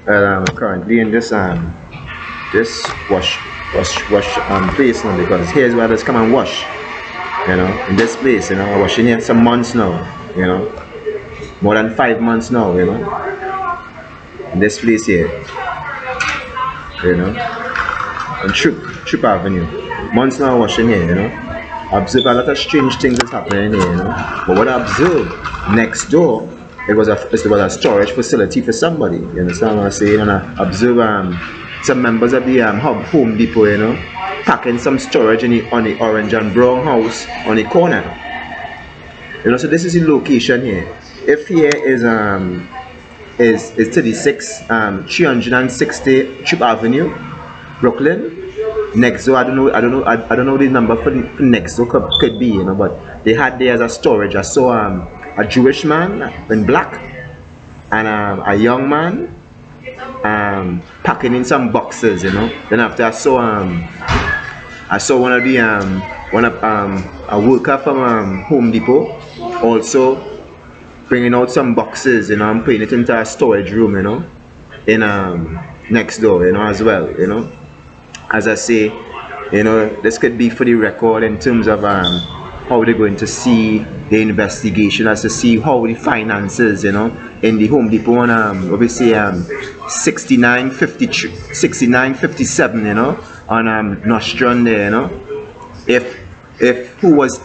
Currently in this wash place now, because here's where I just come and wash. In this place, I'm washing here some months now. More than 5 months now. In this place here. On Trip Avenue. Months now washing here. I observe a lot of strange things that's happening here. But what I observed next door, it was a storage facility for somebody. You understand what I'm saying? And I observe some members of the Home Depot, packing some storage on the orange and brown house on the corner. So this is the location here. If here is 36 360 Trip Avenue, Brooklyn. Next door, I don't know the number for next door could be, but they had there as a storage. I saw a Jewish man in black and a young man packing in some boxes, Then after I saw one of the a worker from Home Depot also bringing out some boxes, and putting it into a storage room, in next door, as well, As I say, this could be for the record in terms of how they're going to see the investigation, as to see how the finances, in the Home Depot on obviously 6957, on Nostrand there, if who was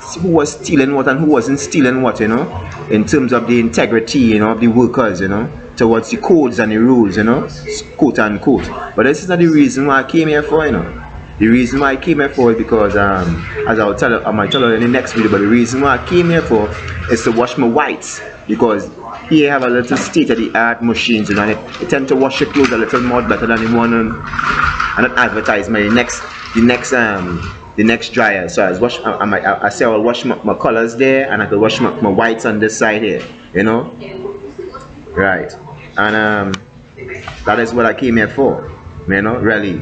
stealing what and who wasn't stealing what, in terms of the integrity, of the workers, towards the codes and the rules, quote unquote. But this is not the reason why I came here for, The reason why I came here for is because, as I might tell you in the next video, but the reason why I came here for is to wash my whites, because here I have a little state-of-the-art machines, and it tend to wash your clothes a little more better than the one and an advertisement. The next dryer. So I say I'll wash my colors there, and I can wash my whites on this side here, right. And that is what I came here for, really,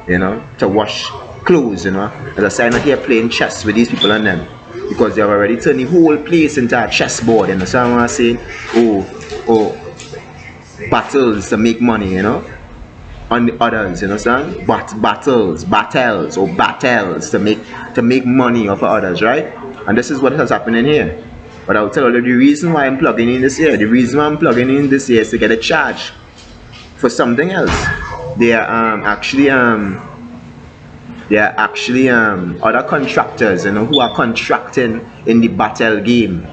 to wash clothes, as I say, I'm not here playing chess with these people and them, because they have already turned the whole place into a chessboard, what I'm saying? Oh, battles to make money, on the others, understand? Battles to make money off of others, right? And this is what has happened here. But I'll tell you the reason why I'm plugging in this here. The reason why I'm plugging in this here is to get a charge for something else. There are actually other contractors, who are contracting in the battle game,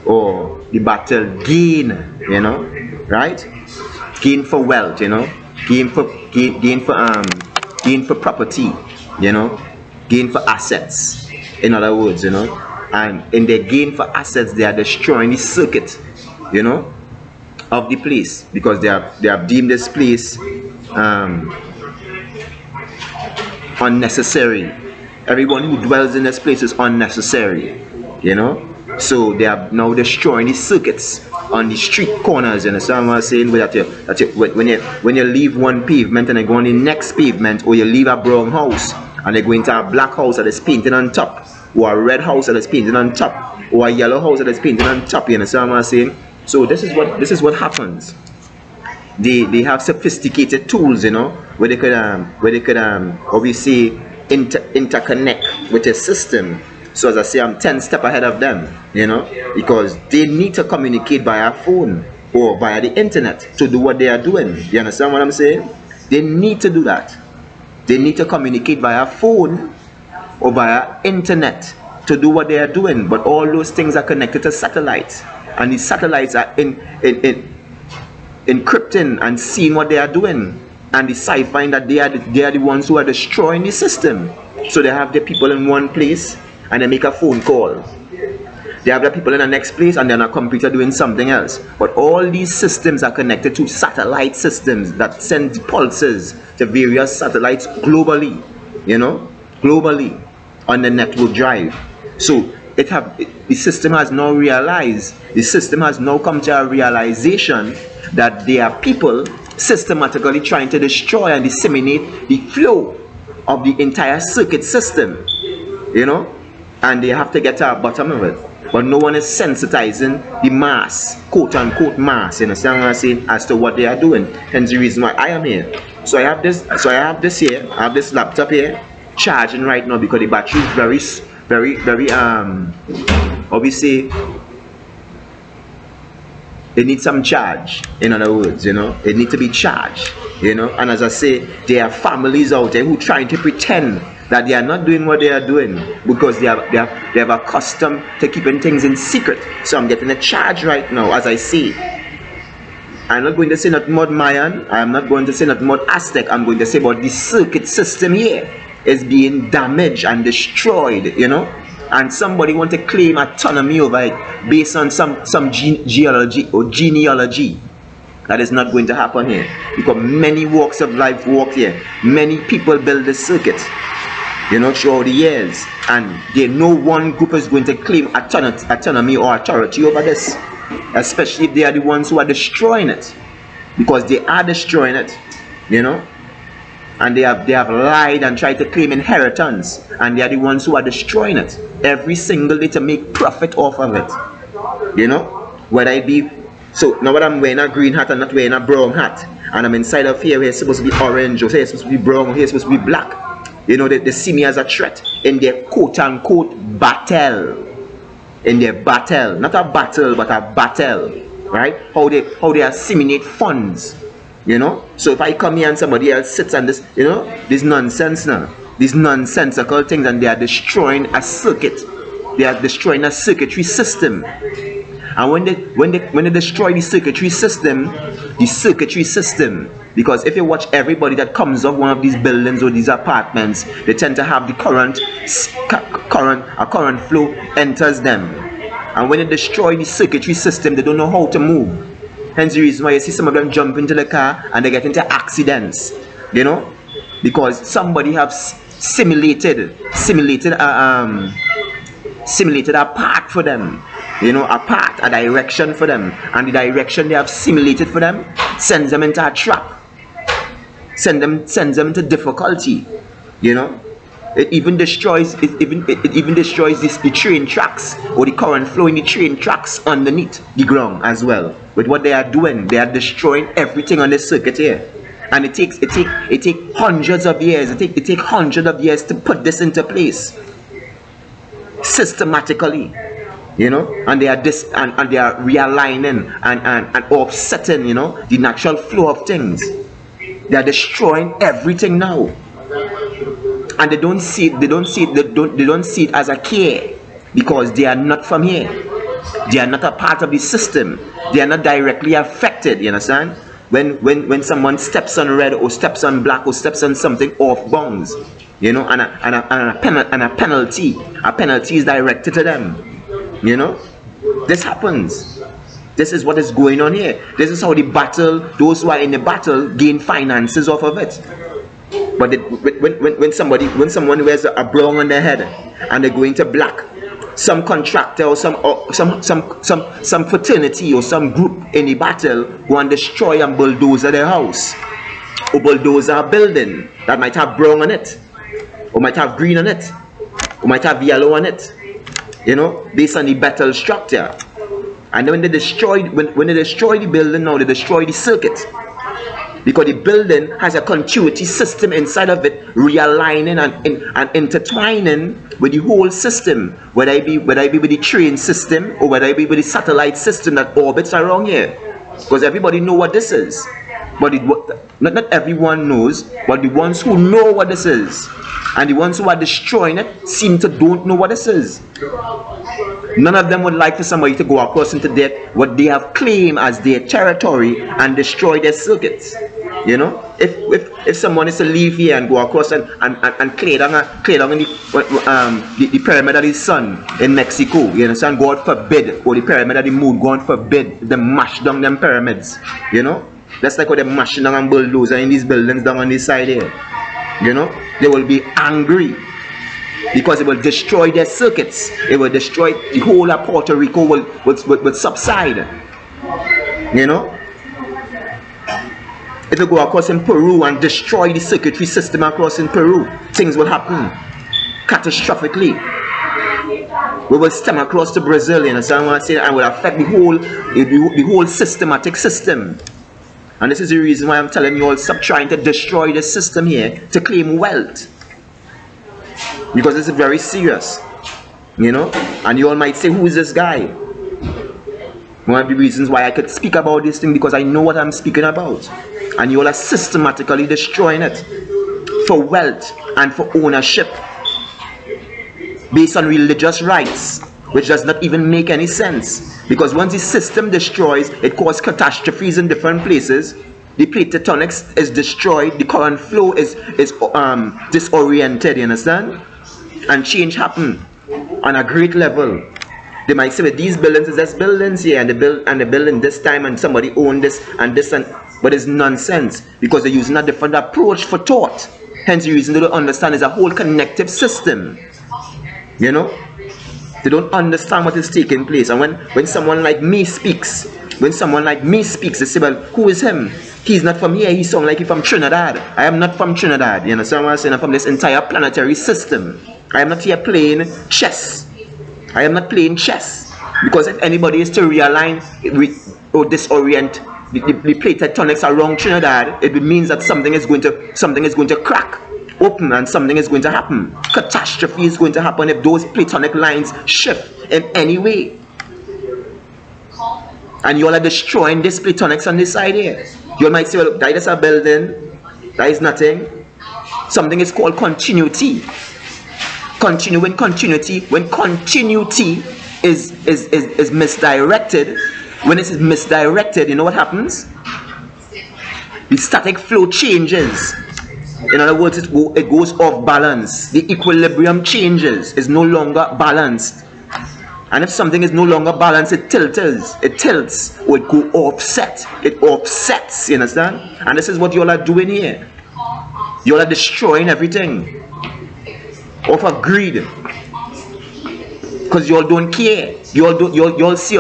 or the battle gain, right? Gain for wealth, gain for property, gain for assets. In other words, and in their gain for assets, they are destroying the circuit, of the place, because they have deemed this place unnecessary. Everyone who dwells in this place is unnecessary, So they are now destroying the circuits on the street corners, what I'm saying? When you leave one pavement and you go on the next pavement, or you leave a brown house and you go into a black house that is painted on top, or a red house that is painted on top, or a yellow house that is painted on top, what I'm saying? So this is what happens. They have sophisticated tools, where they could obviously interconnect with a system. So as I say, I'm 10 steps ahead of them, because they need to communicate via phone or via the internet to do what they are doing. You understand what I'm saying? They need to do that. They need to communicate via phone or via internet to do what they are doing. But all those things are connected to satellites, and these satellites are encrypting and seeing what they are doing, and deciphering that they are the ones who are destroying the system. So they have their people in one place, and they make a phone call. They have the people in the next place, and they're on a computer doing something else. But all these systems are connected to satellite systems that send pulses to various satellites globally, globally on the network drive. So the system has now realized, the system has now come to a realization that there are people systematically trying to destroy and disseminate the flow of the entire circuit system, and they have to get to the bottom of it. but no one is sensitizing the mass, quote unquote mass, you understand what I'm saying, as to what they are doing. Hence the reason why I am here. So I have this here, I have this laptop here charging right now because the battery is very obviously it needs some charge, in other words, you know, it needs to be charged, you know. And as I say, there are families out there who trying to pretend that they are not doing what they are doing because they have accustomed to keeping things in secret. So I'm getting a charge right now, as I say. I'm not going to say nothing about Mayan, I'm not going to say nothing about Aztec, I'm going to say about the circuit system here is being damaged and destroyed, you know. And somebody want to claim autonomy over it based on some geology or genealogy. That is not going to happen here, because many walks of life walk here. Many people build the circuit, you know, throughout the years, and no one group is going to claim autonomy or authority over this, especially if they are the ones who are destroying it, because they are destroying it, you know. And they have lied and tried to claim inheritance, and they are the ones who are destroying it every single day to make profit off of it, you know. Whether it be, so now that I'm wearing a green hat and not wearing a brown hat, and I'm inside of here where it's supposed to be orange, or here it's supposed to be brown, or here it's supposed to be black, you know, they see me as a threat in their quote unquote battle, in their battle, not a battle but a battle, right? How they assimilate funds, you know. So if I come here and somebody else sits on this, you know, this nonsense now, these nonsensical things, and they are destroying a circuit, they are destroying a circuitry system. And when they destroy the circuitry system, because if you watch everybody that comes off one of these buildings or these apartments, they tend to have the current flow enters them. And when they destroy the circuitry system, they don't know how to move. Hence the reason why you see some of them jump into the car and they get into accidents, you know, because somebody have simulated a path for them, you know, a direction for them, and the direction they have simulated for them sends them into a trap, sends them into difficulty, you know. It even destroys the train tracks, or the current flow in the train tracks underneath the ground as well. With what they are doing, they are destroying everything on the circuit here. And it takes hundreds of years. It take hundreds of years to put this into place systematically, you know. And they are and they are realigning and offsetting, you know, the natural flow of things. They are destroying everything now. And they don't see it as a care, because they are not from here. They are not a part of the system. They are not directly affected, you understand? When someone steps on red or steps on black or steps on something off bounds, you know, and a penalty is directed to them, you know. This happens. This is what is going on here. This is how those who are in the battle gain finances off of it. But when someone wears a brown on their head and they go into black, some contractor or some fraternity or some group in the battle go and destroy and bulldoze their house, or bulldoze a building that might have brown on it, or might have green on it, or might have yellow on it, you know, based on the battle structure. And then when they destroy the building, now they destroy the circuit, because the building has a continuity system inside of it, realigning and intertwining with the whole system, whether it be with the train system or whether it be with the satellite system that orbits around here. Because everybody know what this is, but not everyone knows. But the ones who know what this is, and the ones who are destroying it, seem to don't know what this is. None of them would like for somebody to go across into what they have claimed as their territory and destroy their circuits. You know, if someone is to leave here and go across and clear down the pyramid of the sun in Mexico, you understand? God forbid, or the pyramid of the moon, God forbid, they mash down them pyramids. You know, that's like what they're mashing down and bulldozing in these buildings down on this side here. You know, they will be angry, because it will destroy their circuits. It will destroy the whole of Puerto Rico will subside. You know, if you go across in Peru and destroy the circuitry system across in Peru, things will happen catastrophically. we will stem across to Brazil, you understand what I'm saying, and will affect the whole systematic system. And this is the reason why I'm telling you all, stop trying to destroy the system here to claim wealth. Because this is very serious, you know. And you all might say, who is this guy? One of the reasons why I could speak about this thing, because I know what I'm speaking about. And you all are systematically destroying it for wealth and for ownership based on religious rights, which does not even make any sense. Because once the system destroys, it causes catastrophes in different places. The plate tectonics is destroyed, the current flow is disoriented, you understand? And change happen on a great level. They might say, with these buildings, is there's buildings here, and the building this time, and somebody owned this and this, but it's nonsense, because they're using a different approach for thought. Hence the reason they don't understand is a whole connective system. You know, they don't understand what is taking place. And when someone like me speaks, they say, well, who is him? He's not from here. He sounds like he's from Trinidad. I am not from Trinidad. You understand what I'm saying? I'm from this entire planetary system. I am not here playing chess. I am not playing chess. Because if anybody is to realign or disorient the plate tectonics around Trinidad, it means that something is going to crack open, and something is going to happen. Catastrophe is going to happen if those platonic lines shift in any way. And you all are destroying this platonics on this side here. You all might say, well, that is a building, that is nothing. Something is called continuity. When continuity is misdirected, when it is misdirected, you know what happens? The static flow changes. In other words, it goes off balance. The equilibrium changes. It's no longer balanced. And if something is no longer balanced, it tilts, or it go offset. It offsets, you understand? And this is what you all are doing here. You all are destroying everything off of greed, because you all don't care. You all see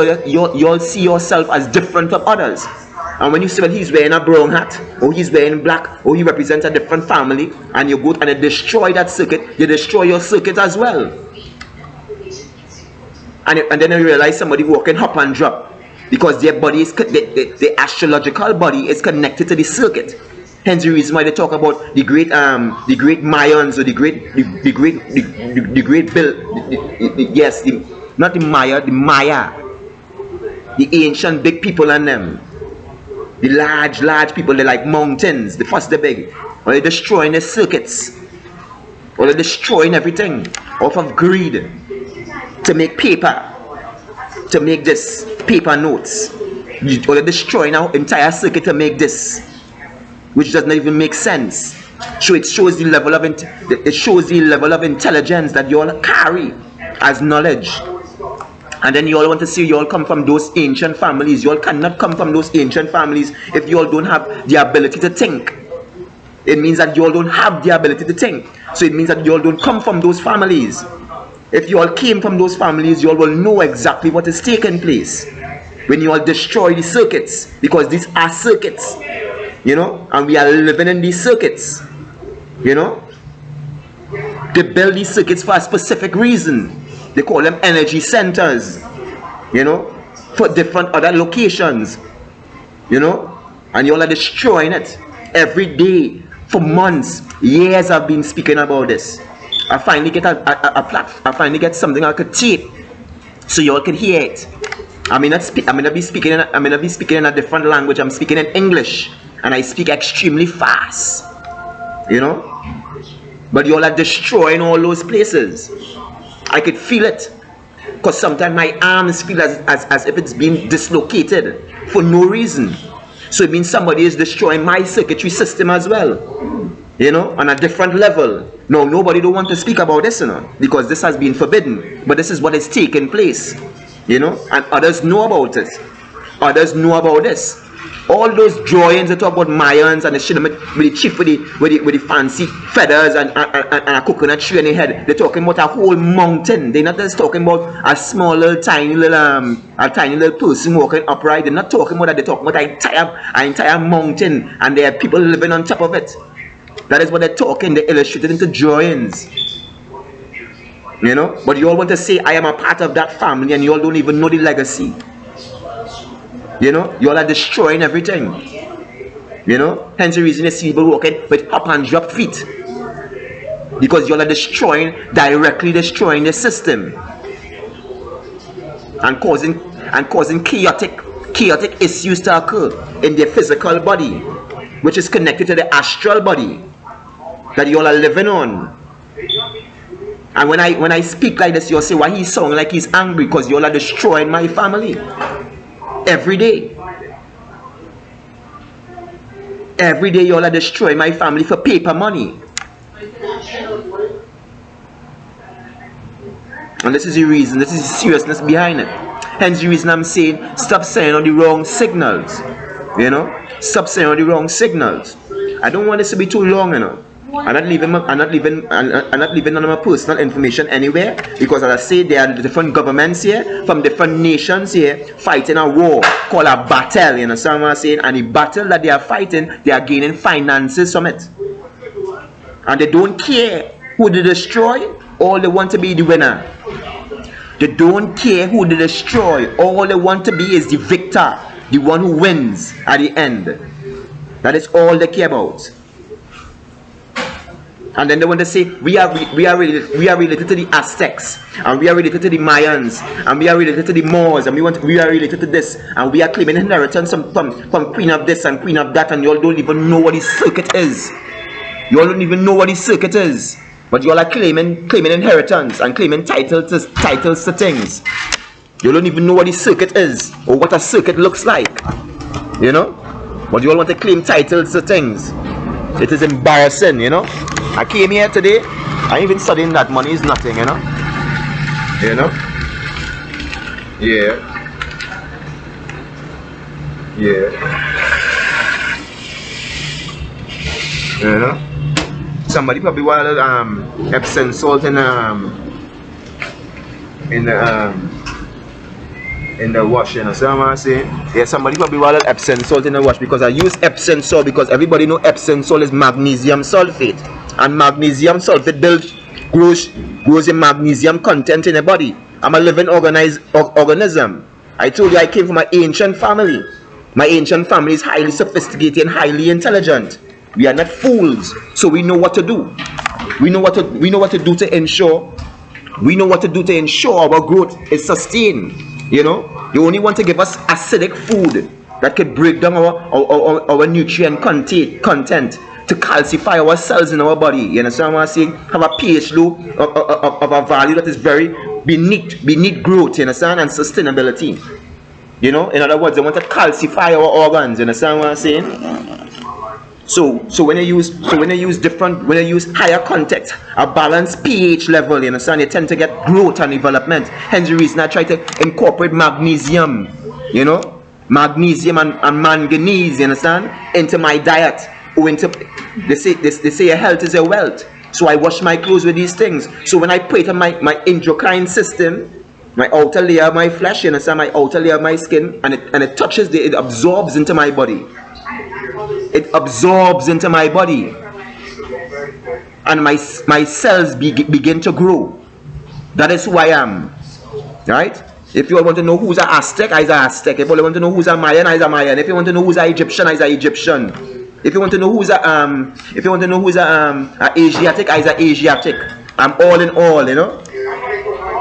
yourself as different from others. And when you see that he's wearing a brown hat, or he's wearing black, or he represents a different family, and you go and you destroy that circuit, you destroy your circuit as well. And then you realize somebody walking hop and drop, because their body is, the astrological body is connected to the circuit. Hence the reason why they talk about the great Mayans, or not the Maya, the Maya, the ancient big people and them. The large people, they're like mountains. The first, they're big. Or they're destroying their circuits. Or they're destroying everything off of greed to make paper. To make this paper notes. Or they're destroying our entire circuit to make this, which does not even make sense. So it shows the level of intelligence that you all carry as knowledge. And then you all want to say you all come from those ancient families. You all cannot come from those ancient families if you all don't have the ability to think. It means that you all don't have the ability to think. So it means that you all don't come from those families. If you all came from those families, you all will know exactly what is taking place when you all destroy the circuits, because these are circuits, you know, and we are living in these circuits, you know. They build these circuits for a specific reason. They call them energy centers, you know, for different other locations, you know. And you all are destroying it every day for months, years. I've been speaking about this. I finally get I finally get something I could tape, so you all can hear it. I'm gonna be speaking in a different language. I'm speaking in English, and I speak extremely fast, you know. But you all are destroying all those places. I could feel it, because sometimes my arms feel as if it's being dislocated for no reason. So it means somebody is destroying my circuitry system as well, you know, on a different level. No, nobody don't want to speak about this, you know, because this has been forbidden. But this is what is taking place, you know, and others know about it. Others know about this. All those drawings that talk about Mayans and the shit with the chief with the fancy feathers and a coconut tree on the head. They're talking about a whole mountain. They're not just talking about a small little tiny little person walking upright. They're not talking about that. They're talking about an entire mountain, and there are people living on top of it. That is what they're talking. They're illustrated into drawings. You know, but you all want to say I am a part of that family, and you all don't even know the legacy. You know, you all are destroying everything. You know, hence the reason you see people walking with hop and drop feet, because you all are directly destroying the system, and causing chaotic issues to occur in their physical body, which is connected to the astral body that you all are living on. And when I speak like this, you'll say, why he sound like he's angry? Because you all are destroying my family every day. Every day you all are destroying my family for paper money. And this is the reason, this is the seriousness behind it. Hence the reason I'm saying, stop saying all the wrong signals. You know, stop saying all the wrong signals. I don't want this to be too long, you know. I'm not leaving none of my personal information anywhere, because as I say, there are different governments here from different nations here fighting a war called a battle. You know what I'm saying? And the battle that they are fighting, they are gaining finances from it, and they don't care who they destroy. All they want to be the winner. They don't care who they destroy. All they want to be is the victor, the one who wins at the end. That is all they care about. And then they want to say we are related to the Aztecs, and we are related to the Mayans, and we are related to the Moors, and we are related to this, and we are claiming inheritance from queen of this and queen of that, and you all don't even know what the circuit is. You all don't even know what the circuit is, but you all are claiming inheritance and claiming titles to things. You don't even know what the circuit is or what a circuit looks like. You know, but you all want to claim titles to things. It is embarrassing, you know. I came here today, I ain't even studying that money is nothing, you know. You know? Yeah. You know? Somebody probably wanted Epsom salt in the wash, you know. So I'm saying, yeah, somebody probably wanted Epsom salt in the wash, because I use Epsom salt because everybody know Epsom salt is magnesium sulfate. And magnesium sulfate grows in magnesium content in the body. I'm a living organism. I told you I came from an ancient family. My ancient family is highly sophisticated and highly intelligent. We are not fools, so we know what to do. We know what to do to ensure. We know what to do to ensure our growth is sustained. You know, you only want to give us acidic food that can break down our nutrient content to calcify our cells in our body. You understand what I'm saying? Have a pH low of a value that is very beneath growth, you understand, and sustainability. You know, in other words, they want to calcify our organs. You understand what I'm saying? So when you use higher context, a balanced pH level, you understand, you tend to get growth and development. Hence the reason I try to incorporate magnesium, you know, magnesium and manganese, you understand, into my diet. Or into, they say your health is your wealth. So I wash my clothes with these things. So when I put it on my endocrine system, my outer layer of my flesh, you understand, my outer layer of my skin, and it touches, it absorbs into my body. It absorbs into my body, and my cells begin to grow. That is who I am, right? If you all want to know who's an Aztec, I'm an Aztec. If you all want to know who's a Mayan, I'm a Mayan. If you want to know who's an Egyptian, I'm an Egyptian. If you want to know who's a Asiatic, I'm an Asiatic. I'm all in all, you know.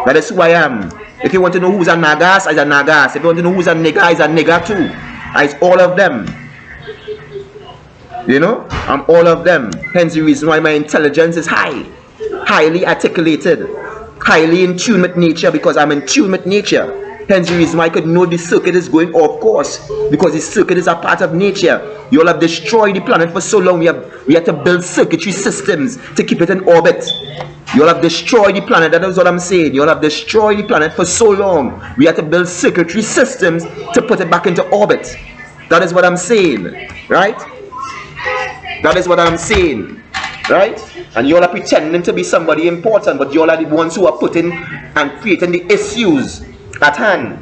That is who I am. If you want to know who's a Nagas, I'm a Nagas. If you want to know who's a nigga, I'm a nigga too. I'm all of them. You know, I'm all of them. Hence the reason why my intelligence is highly articulated, highly in tune with nature, because I'm in tune with nature. Hence the reason why I could know the circuit is going off course, because the circuit is a part of nature. You all have destroyed the planet for so long. We have to build circuitry systems to keep it in orbit. You all have destroyed the planet. That is what I'm saying. You all have destroyed the planet for so long. We have to build circuitry systems to put it back into orbit. That is what I'm saying, right? That is what I'm saying, right? And you all are pretending to be somebody important, but you all are the ones who are putting and creating the issues at hand.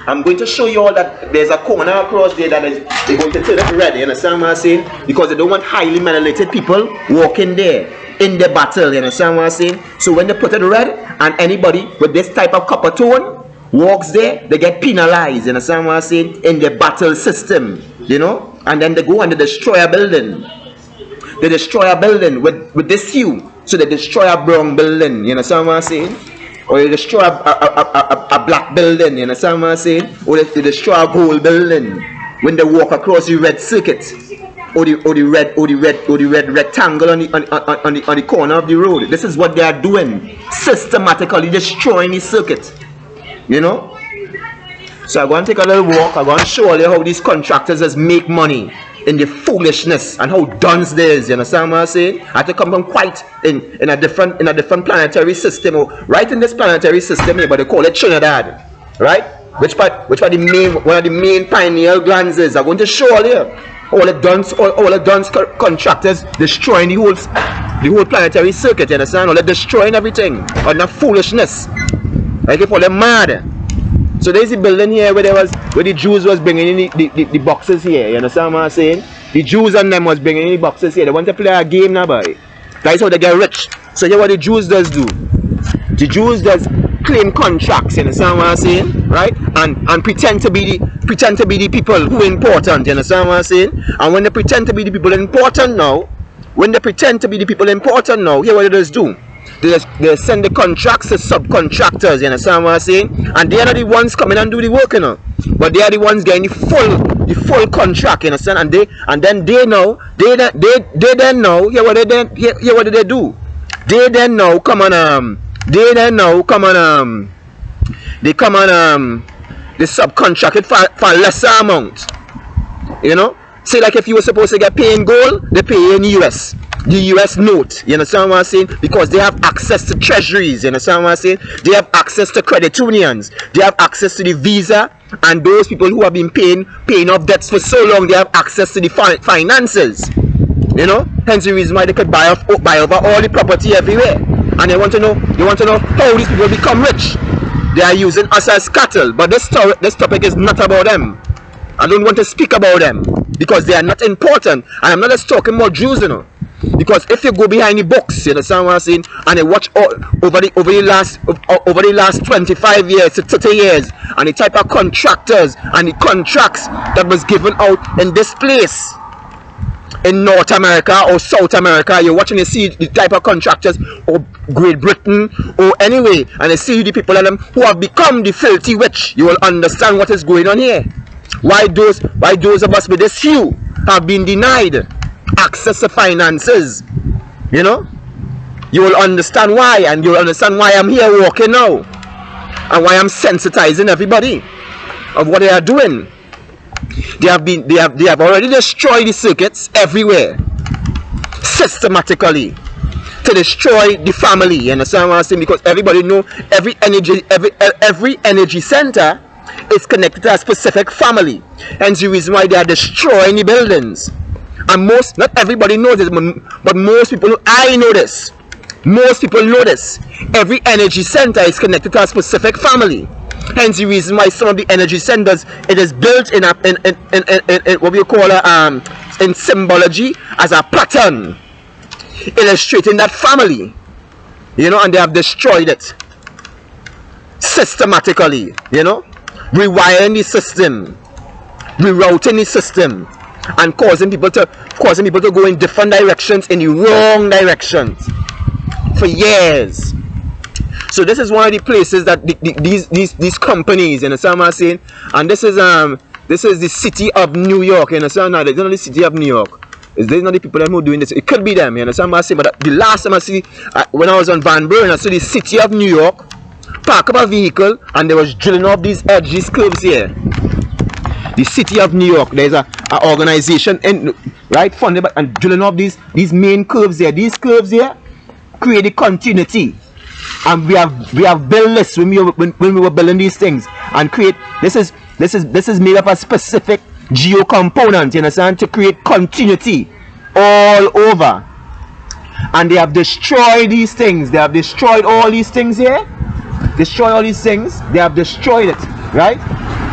I'm going to show you all that there's a corner across there that they're going to turn it red. You understand what I'm saying? Because they don't want highly melanated people walking there. in the battle, you understand what I'm saying? So when they put it red, and anybody with this type of copper tone walks there, they get penalized, you understand what I'm saying? In the battle system, you know? And then they go and they destroy a building. They destroy a building with this hue. So they destroy a brown building, you understand what I'm saying? Or they destroy a black building, you understand what I'm saying? Or they destroy a gold building when they walk across the red circuit. Or the red rectangle on the corner of the road. This is what they are doing, systematically destroying the circuit. You know? So I'm going to take a little walk. I'm going to show you how these contractors just make money in the foolishness and how dunce there is. You understand what I'm saying? I have to come from quite in a different planetary system, or right in this planetary system here, but they call it Trinidad. Right? Which part the main one of the main pineal glands is. I'm going to show you. All the dunce contractors destroying the whole planetary circuit, you understand? All they're destroying everything on that foolishness. Like if all them mad. So there's the building here where the Jews was bringing in the boxes here, you understand what I'm saying? The Jews and them was bringing in the boxes here. They want to play a game now, boy. That's how they get rich. So here what the Jews does do. The Jews does claim contracts, you understand what I'm saying? Right? And pretend to be the people who are important, you understand what I'm saying? And when they pretend to be the people important now, here what they just do. They send the contracts to subcontractors, you understand what I'm saying? And they are the ones coming and do the work, you know. But they are the ones getting the full contract, you understand? And then they know, here what do they do? They come on they subcontract it for a lesser amount. You know? Say like if you were supposed to get paid in gold, they pay you in US. The US note. You understand what I'm saying? Because they have access to treasuries. You understand what I'm saying? They have access to credit unions. They have access to the Visa, and those people who have been paying off debts for so long, they have access to the finances. You know? Hence the reason why they could buy over all the property everywhere. And they want to know how these people become rich. They are using us as cattle. But this topic is not about them. I don't want to speak about them because they are not important. And I'm not just talking about Jews, you know. Because if you go behind the books, you understand what I'm saying, and you watch over the last 25 years to 30 years, and the type of contractors and the contracts that was given out in this place, in North America or South America, you're watching and see the type of contractors, or Great Britain, or anyway, and you see the people of them who have become the filthy rich. You will understand what is going on here. Why those of us with this hue have been denied access to finances. You know, you will understand why, and you'll understand why I'm here walking now, and why I'm sensitizing everybody of what they are doing. They have already destroyed the circuits everywhere, systematically, to destroy the family. You understand what I'm saying? Because everybody know every energy center is connected to a specific family, and the reason why they are destroying the buildings. And not everybody knows this, but most people know. I know this. Most people know this. Every energy center is connected to a specific family. Hence the reason why some of the energy centers, it is built in what we call in symbology as a pattern, illustrating that family. You know, and they have destroyed it systematically. You know, rewiring the system, rerouting the system, and causing people to go in different directions, in the wrong directions for years. So this is one of the places that these companies, you understand what I'm saying? And this is the city of New York, you understand? Now, it's not the city of New York. There's not the people who are doing this. It could be them, you understand what I'm saying? But the last time I see, when I was on Van Buren, I saw the city of New York park up a vehicle, and they was drilling off these curves here. The city of New York, there's a organization funded by, and drilling off these main curves here. These curves here create the continuity, and we have built this when we were building these things, and create this is made up of specific geo components, you understand, to create continuity all over. And they have destroyed these things. They have destroyed all these things here. Destroy all these things. They have destroyed it, right?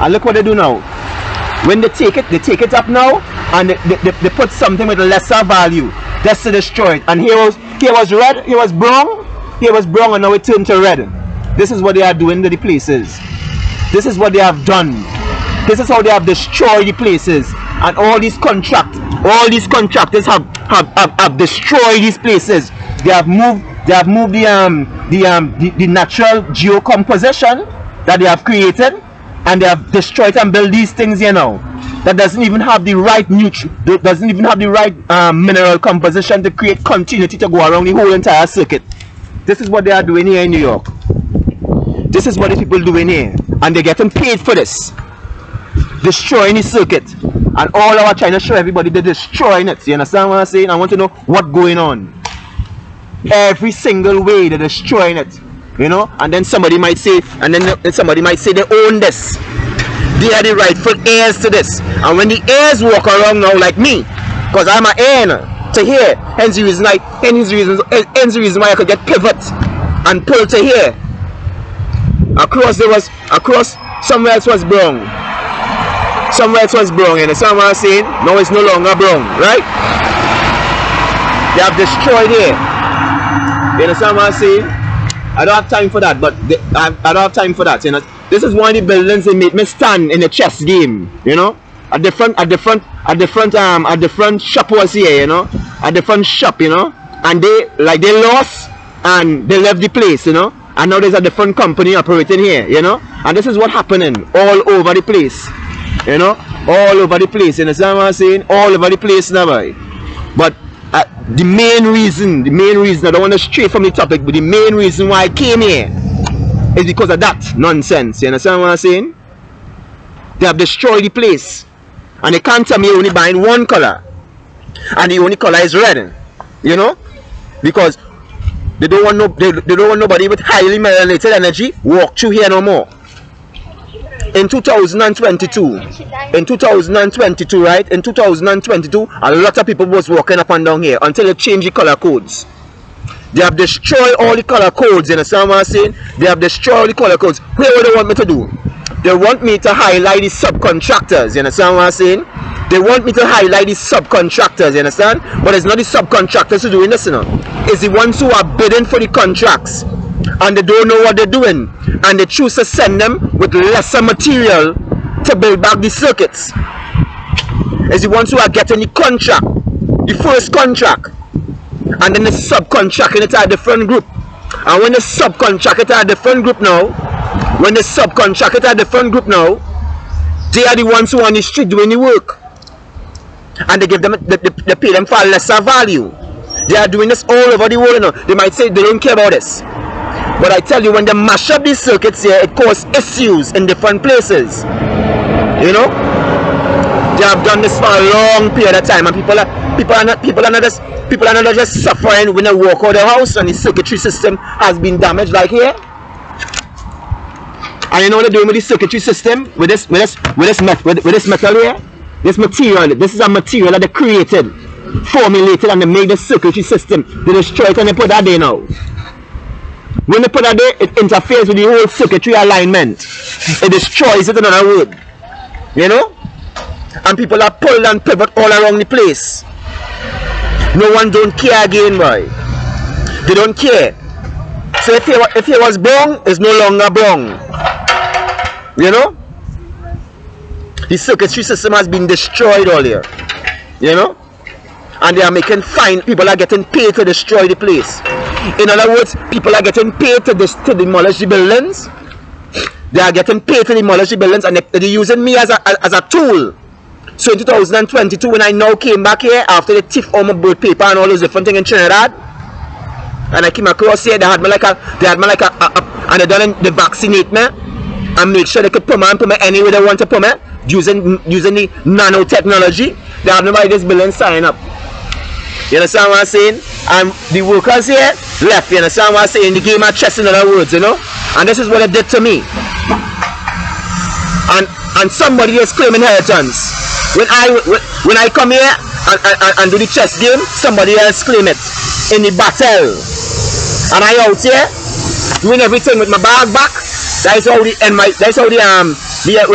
And look what they do now. When they take it up now, and they put something with lesser value. just to destroy it. And here was red, here was brown, and now it turned to red. This is what they are doing to the places. This is what they have done. This is how they have destroyed the places. And all these contractors have destroyed these places. They have moved the natural geocomposition that they have created, and they have destroyed and built these things here now that doesn't even have the right mineral composition to create continuity to go around the whole entire circuit. This is what they are doing here in New York. This is what the people doing here, and they're getting paid for this, destroying the circuit. And all our trying to show everybody they're destroying it. You understand what I'm saying? I want to know what's going on. Every single way they're destroying it, you know. And then somebody might say, they own this. They are the rightful heirs to this. And when the heirs walk around now like me, because I'm an heir to here, hence the reason why I could get pivot and pull to here. Across somewhere else was brown. Somewhere else was brown, you understand what I'm saying? Now it's no longer brown, right? They have destroyed here. You understand what I'm saying? I don't have time for that, but I don't have time for that, you know. This is one of the buildings that made me stand in the chess game, you know. A different shop was here, you know. A different shop, you know. And they lost and they left the place, you know. And now there's a different company operating here, you know. And this is what happening all over the place. You know, all over the place. You understand what I'm saying? All over the place now, boy. But the main reason, I don't want to stray from the topic, but the main reason why I came here is because of that nonsense. You understand what I'm saying? They have destroyed the place, and they can't tell me you're only buying one color, and the only color is red. You know, because they don't want nobody with highly melanated energy walk through here no more. In 2022, right? In 2022, a lot of people was walking up and down here until they changed the color codes. They have destroyed all the color codes, you understand what I'm saying? They have destroyed all the color codes. What do they want me to do? They want me to highlight the subcontractors, you understand what I'm saying? They want me to highlight the subcontractors, you understand? But it's not the subcontractors who are doing this, you know. It's the ones who are bidding for the contracts, and they don't know what they're doing, and they choose to send them with lesser material to build back the circuits. It's the ones who are getting the contract, the first contract, and then they subcontracting it to a different group. And when they subcontract it to a different group now, they are the ones who are on the street doing the work, and they give them, they pay them for a lesser value. They are doing this all over the world, you know. They might say they don't care about this, but I tell you, when they mash up these circuits here, it causes issues in different places. You know, they have done this for a long period of time, and people are not just suffering when they walk out of the house and the circuitry system has been damaged, like here. And you know what they're doing with the circuitry system, with this metal here, this material. This is a material that they created, formulated, and they made the circuitry system. They destroy it and they put that there now. When they put that there, it interferes with the whole circuitry alignment. It destroys it, in other words. You know? And people are pulled and pivot all around the place. No one don't care again, boy. They don't care. So if it was brown, it's no longer brown. You know? The circuitry system has been destroyed all here. You know? And they are making fine. People are getting paid to destroy the place. In other words, people are getting paid to demolish the buildings. They are getting paid to demolish the buildings, and they're using me as a tool. So in 2022, when I now came back here after the thief all my birth paper and all those different things in Trinidad, and I came across here, they had me like and they done the vaccinate me and make sure they could put me anywhere they want to put me using the nanotechnology. They have nobody this building sign up. You understand what I'm saying? And the workers here left. You understand what I'm saying? They gave my chest, in other words, you know. And this is what they did to me. And somebody is claiming inheritance. When I come here and do the chess game, somebody else claim it in the battle. And I out here doing everything with my bag back. That's how when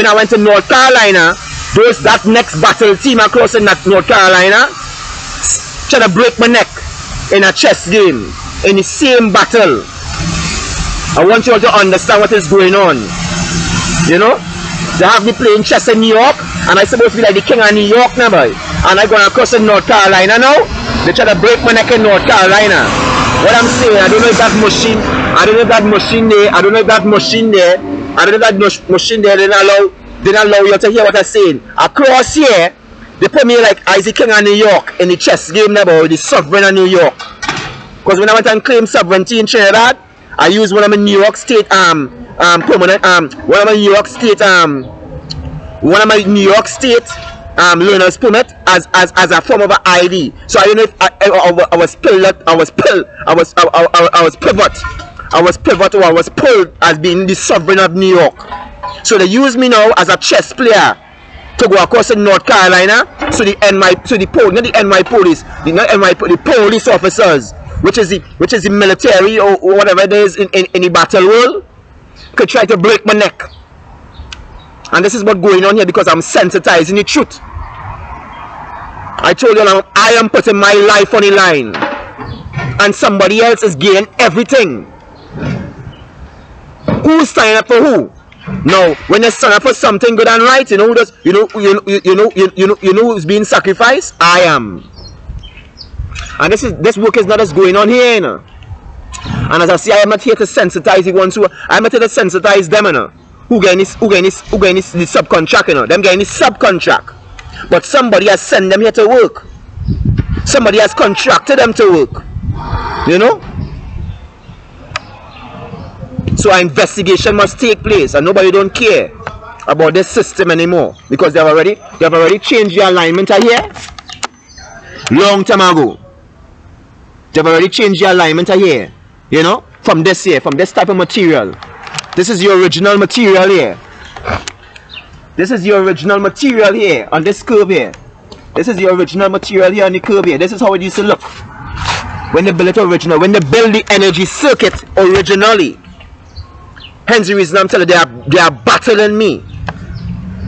I went to North Carolina, that next battle team across in North Carolina, try to break my neck in a chess game, in the same battle. I want you all to understand what is going on. You know? They have me playing chess in New York, and I'm supposed to be like the king of New York now, boy. And I'm going across in North Carolina now. They try to break my neck in North Carolina. What I'm saying, I don't know if that machine, I don't know if that machine there, I don't know if that machine there, I don't know if that machine there didn't allow you to hear what I'm saying. Across here, they put me like I the king of New York in the chess game now, boy, the sovereign of New York. Because when I went and claimed sovereignty in Trinidad, I used one of my New York State permanent one of my New York State learner's permit as a form of an ID. So I don't know if I was pivot or I was pulled as being the sovereign of New York. So they use me now as a chess player to go across in North Carolina. So the police officers, which is the military or whatever it is in the battle world, could try to break my neck. And this is what's going on here because I'm sensitizing the truth. I told you I am putting my life on the line, and somebody else is gaining everything. Who's standing up for who? No, when they stand up for something good and right, you know who's being sacrificed? I am. And this work is not just going on here, you know. And as I say, I am not here to sensitize the ones who I'm not here to sensitize them, you know. Who getting this the subcontract, you know. Them getting this subcontract. But somebody has sent them here to work. Somebody has contracted them to work. You know? So an investigation must take place, and nobody don't care about this system anymore. Because they have already changed the alignment here long time ago. They've already changed the alignment here. You know? From this type of material. This is the original material here. This is the original material here on this curve here. This is the original material here on the curve here. This is how it used to look when they built it original. When they built the energy circuit originally. Hence the reason I'm telling you, they are battling me.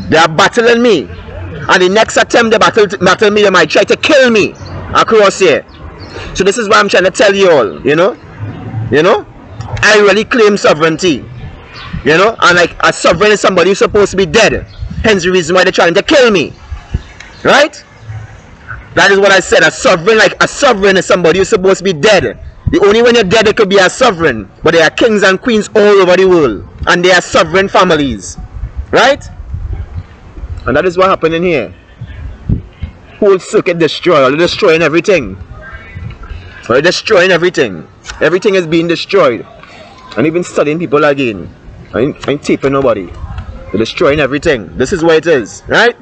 They are battling me. And the next attempt they battle me, they might try to kill me across here. So this is what I'm trying to tell you all, you know. You know, I really claim sovereignty. You know, and like a sovereign is somebody who's supposed to be dead. Hence the reason why they're trying to kill me. Right? That is what I said. A sovereign is somebody who's supposed to be dead. The only when you're dead it could be a sovereign. But there are kings and queens all over the world. And they are sovereign families. Right? And that is what happened in here. Whole circuit destroyed. They're destroying everything. They're destroying everything. Everything is being destroyed. And even studying people again. I ain't taping nobody. They're destroying everything. This is what it is. Right?